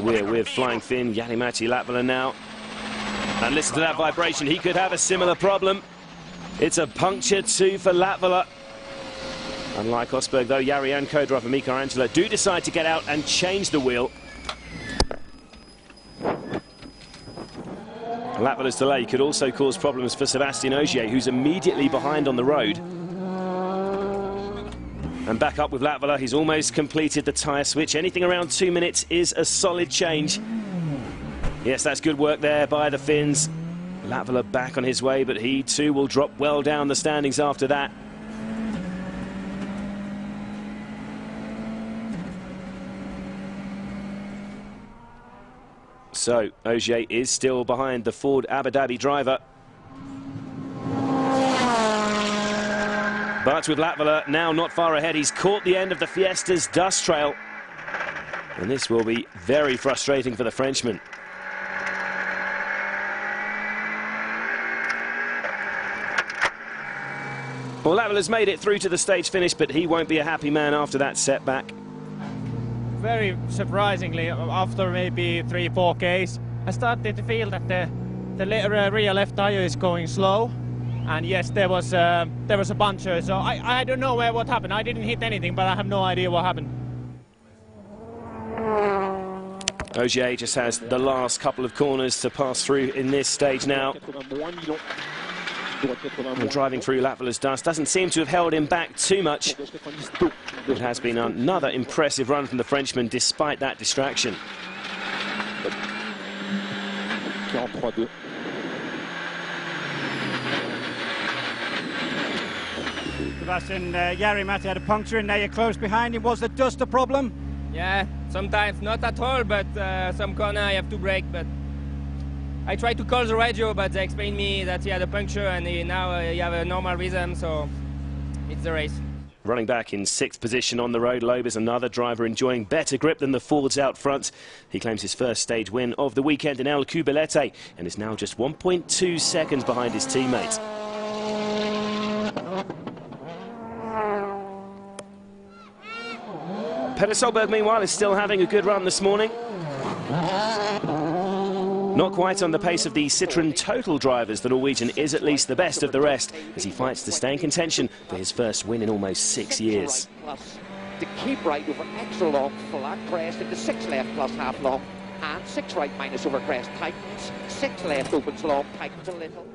We're with flying Finn, Jari-Matti Latvala now. And listen to that vibration, he could have a similar problem. It's a puncture too for Latvala. Unlike Osberg though, Jari and co-driver Mika Antila do decide to get out and change the wheel. Latvala's delay could also cause problems for Sébastien Ogier, who's immediately behind on the road. And back up with Latvala, he's almost completed the tyre switch. Anything around 2 minutes is a solid change. Yes, that's good work there by the Finns. Latvala back on his way, but he too will drop well down the standings after that. So, Ogier is still behind the Ford Abu Dhabi driver. But with Latvala now not far ahead, he's caught the end of the Fiesta's dust trail. And this will be very frustrating for the Frenchman. Well, Latvala's made it through to the stage finish, but he won't be a happy man after that setback. Very surprisingly, after maybe 3-4 Ks, I started to feel that the rear left tire is going slow. And yes, there was a puncture, so I don't know what happened. I didn't hit anything, but I have no idea what happened. Ogier just has the last couple of corners to pass through in this stage now. And driving through Latvala's dust doesn't seem to have held him back too much. It has been another impressive run from the Frenchman despite that distraction. Sebastian, Jari-Matti had a puncture and now you're close behind him. Was the dust a problem? Yeah, sometimes not at all, but some corner I have to brake. But I tried to call the radio, but they explained me that he had a puncture and now he have a normal rhythm, so it's the race. Running back in 6th position on the road, Loeb is another driver enjoying better grip than the Fords out front. He claims his first stage win of the weekend in El Cubilete and is now just 1.2 seconds behind his teammate. Petter Solberg, meanwhile, is still having a good run this morning. Not quite on the pace of the Citroën Total drivers, the Norwegian is at least the best of the rest as he fights to stay in contention for his first win in almost 6 years. To keep right over extra long, flat crest into 6 left plus half long, and 6 right minus over crest tightens, 6 left opens long, tightens a little.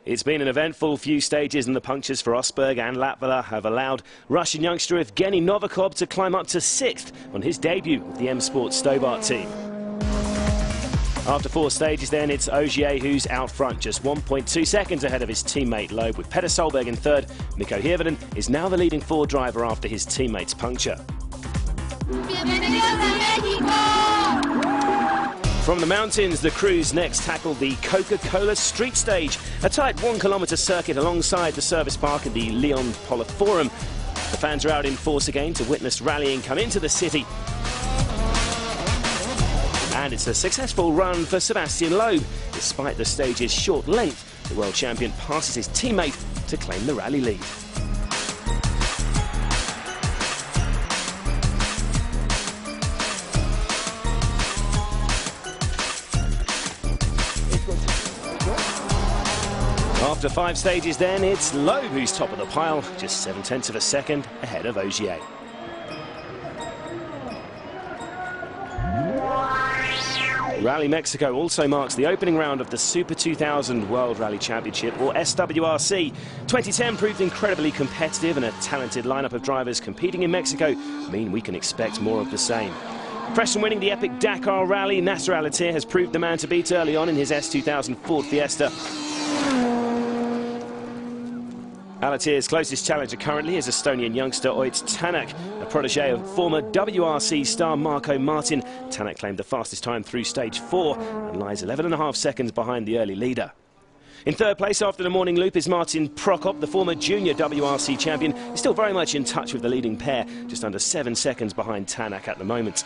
It's been an eventful few stages, and the punctures for Osberg and Latvala have allowed Russian youngster Evgeny Novikov to climb up to 6th on his debut with the M Sport Stobart team. After 4 stages then, it's Ogier who's out front, just 1.2 seconds ahead of his teammate Loeb, with Petter Solberg in 3rd. Mikko Hirvonen is now the leading Ford driver after his teammate's puncture. From the mountains, the crews next tackled the Coca-Cola Street Stage, a tight 1-kilometre circuit alongside the service park and the Lyon Poliforum. The fans are out in force again to witness rallying come into the city. And it's a successful run for Sébastien Loeb. Despite the stage's short length, the world champion passes his teammate to claim the rally lead. After 5 stages then, it's Loeb who's top of the pile, just 0.7 of a second ahead of Ogier. Rally Mexico also marks the opening round of the Super 2000 World Rally Championship, or SWRC. 2010 proved incredibly competitive, and a talented lineup of drivers competing in Mexico mean we can expect more of the same. Fresh from winning the epic Dakar Rally, Nasser Al-Attiyah has proved the man to beat early on in his S2000 Ford Fiesta. Al-Attiyah's closest challenger currently is Estonian youngster Ott Tänak, a protege of former WRC star Marko Martin. Tänak claimed the fastest time through stage 4 and lies 11.5 seconds behind the early leader. In 3rd place after the morning loop is Martin Prokop, the former junior WRC champion. He's still very much in touch with the leading pair, just under 7 seconds behind Tänak at the moment.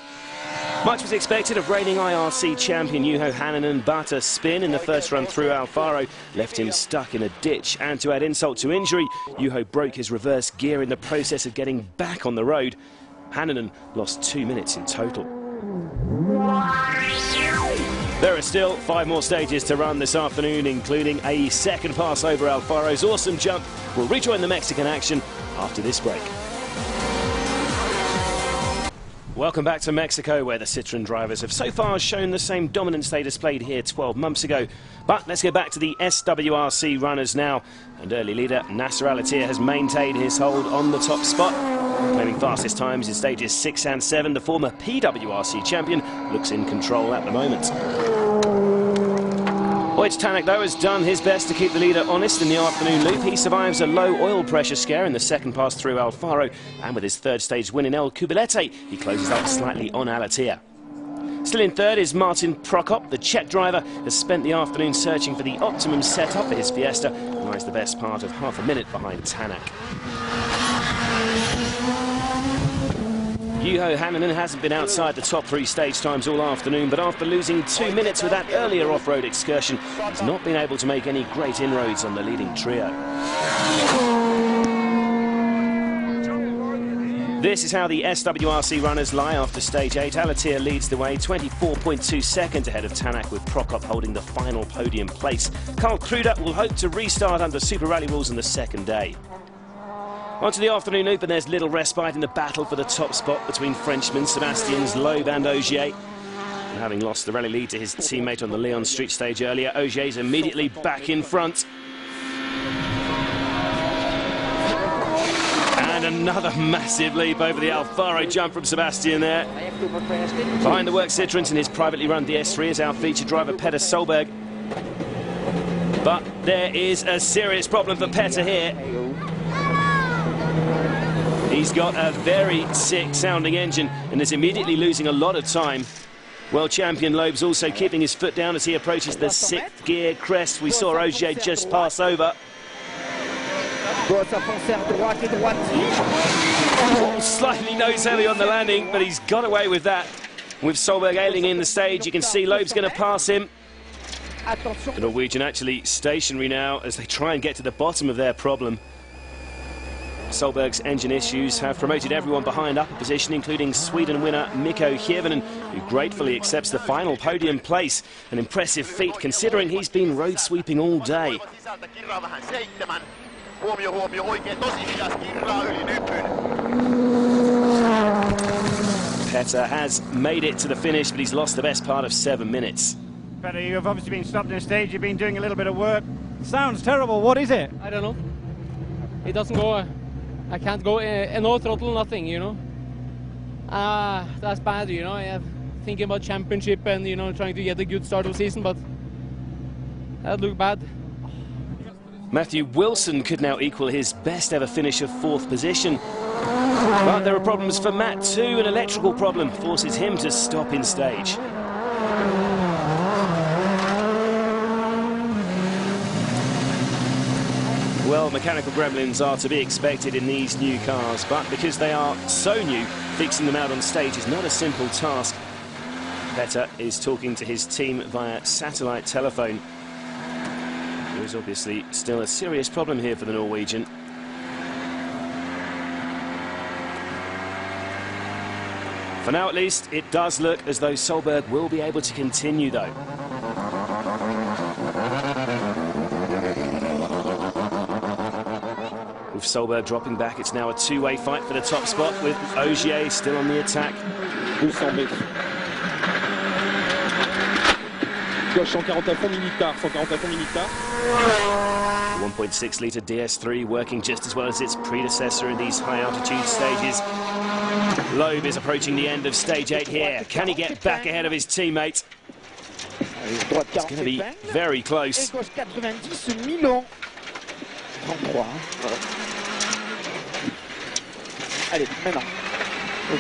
Much was expected of reigning IRC champion Juho Hänninen, but a spin in the first run through Alfaro left him stuck in a ditch, and to add insult to injury, Juho broke his reverse gear in the process of getting back on the road. Hannanen lost 2 minutes in total. There are still 5 more stages to run this afternoon, including a second pass over Alfaro's awesome jump. We'll rejoin the Mexican action after this break. Welcome back to Mexico, where the Citroën drivers have so far shown the same dominance they displayed here 12 months ago. But let's go back to the SWRC runners now. And early leader Nasser Al-Attiyah has maintained his hold on the top spot, claiming fastest times in stages 6 and 7. The former PWRC champion looks in control at the moment. Oyts Tanak, though, has done his best to keep the leader honest in the afternoon loop. He survives a low oil pressure scare in the second pass through Alfaro, and with his third stage win in El Cubilete, he closes up slightly on Al-Attiyah. Still in third is Martin Prokop. The Czech driver has spent the afternoon searching for the optimum setup for his Fiesta and lies the best part of half a minute behind Tanak. Juho Hannanen hasn't been outside the top 3 stage times all afternoon, but after losing 2 minutes with that earlier off-road excursion, he's not been able to make any great inroads on the leading trio. This is how the SWRC runners lie after stage 8. Al-Attiyah leads the way, 24.2 seconds ahead of Tanak, with Prokop holding the final podium place. Carl Kruder will hope to restart under Super Rally rules on the second day. On to the afternoon loop, and there's little respite in the battle for the top spot between Frenchmen Sebastians Loeb and Ogier. And having lost the rally lead to his teammate on the Lyon Street stage earlier, Ogier's immediately back in front. And another massive leap over the Alfaro jump from Sebastian there. Behind the work Citroëns in his privately run DS3 is our featured driver Petter Solberg. But there is a serious problem for Petter here. He's got a very sick sounding engine and is immediately losing a lot of time. World champion Loeb's also keeping his foot down as he approaches the 6th gear crest. We saw Ogier just pass over. Slightly nose heavy on the landing, but he's got away with that. With Solberg ailing in the stage, you can see Loeb's going to pass him. The Norwegian actually stationary now as they try and get to the bottom of their problem. Solberg's engine issues have promoted everyone behind up a position, including Sweden winner Mikko Hirvonen, who gratefully accepts the final podium place. An impressive feat considering he's been road sweeping all day. Petter has made it to the finish, but he's lost the best part of 7 minutes. Petter, you've obviously been stopped in the stage, you've been doing a little bit of work. Sounds terrible, what is it? I don't know. It doesn't go. I can't go, no throttle, nothing, you know. That's bad, you know. I'm thinking about championship and, you know, trying to get a good start of season, but that looked bad. Matthew Wilson could now equal his best ever finish of 4th position. But there are problems for Matt too. An electrical problem forces him to stop in stage. Well, mechanical gremlins are to be expected in these new cars, but because they are so new, fixing them out on stage is not a simple task. Petter is talking to his team via satellite telephone. There is obviously still a serious problem here for the Norwegian. For now, at least, it does look as though Solberg will be able to continue, though. With Solberg dropping back, it's now a two-way fight for the top spot, with Ogier still on the attack. 1.6-litre DS3 working just as well as its predecessor in these high-altitude stages. Loeb is approaching the end of stage 8 here. Can he get back ahead of his teammate? It's going to be very close.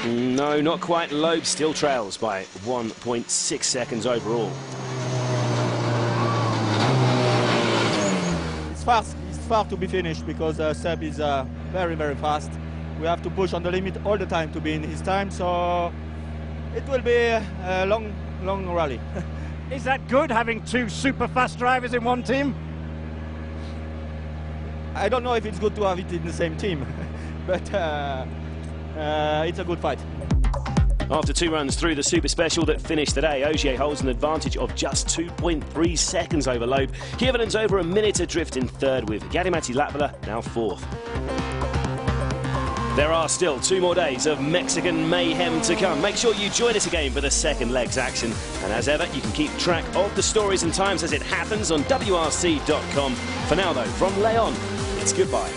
No, not quite. Loeb still trails by 1.6 seconds overall. It's far to be finished because Seb is very, very fast. We have to push on the limit all the time to be in his time, so it will be a long rally. Is that good, having two super fast drivers in one team? I don't know if it's good to have it in the same team, but it's a good fight. After 2 runs through the Super Special that finished today, Ogier holds an advantage of just 2.3 seconds over Loeb. Kievalen's over a minute adrift in third, with Jari-Matti Latvala now fourth. There are still 2 more days of Mexican mayhem to come. Make sure you join us again for the second leg's action. And as ever, you can keep track of the stories and times as it happens on WRC.com. For now, though, from Leon, it's goodbye.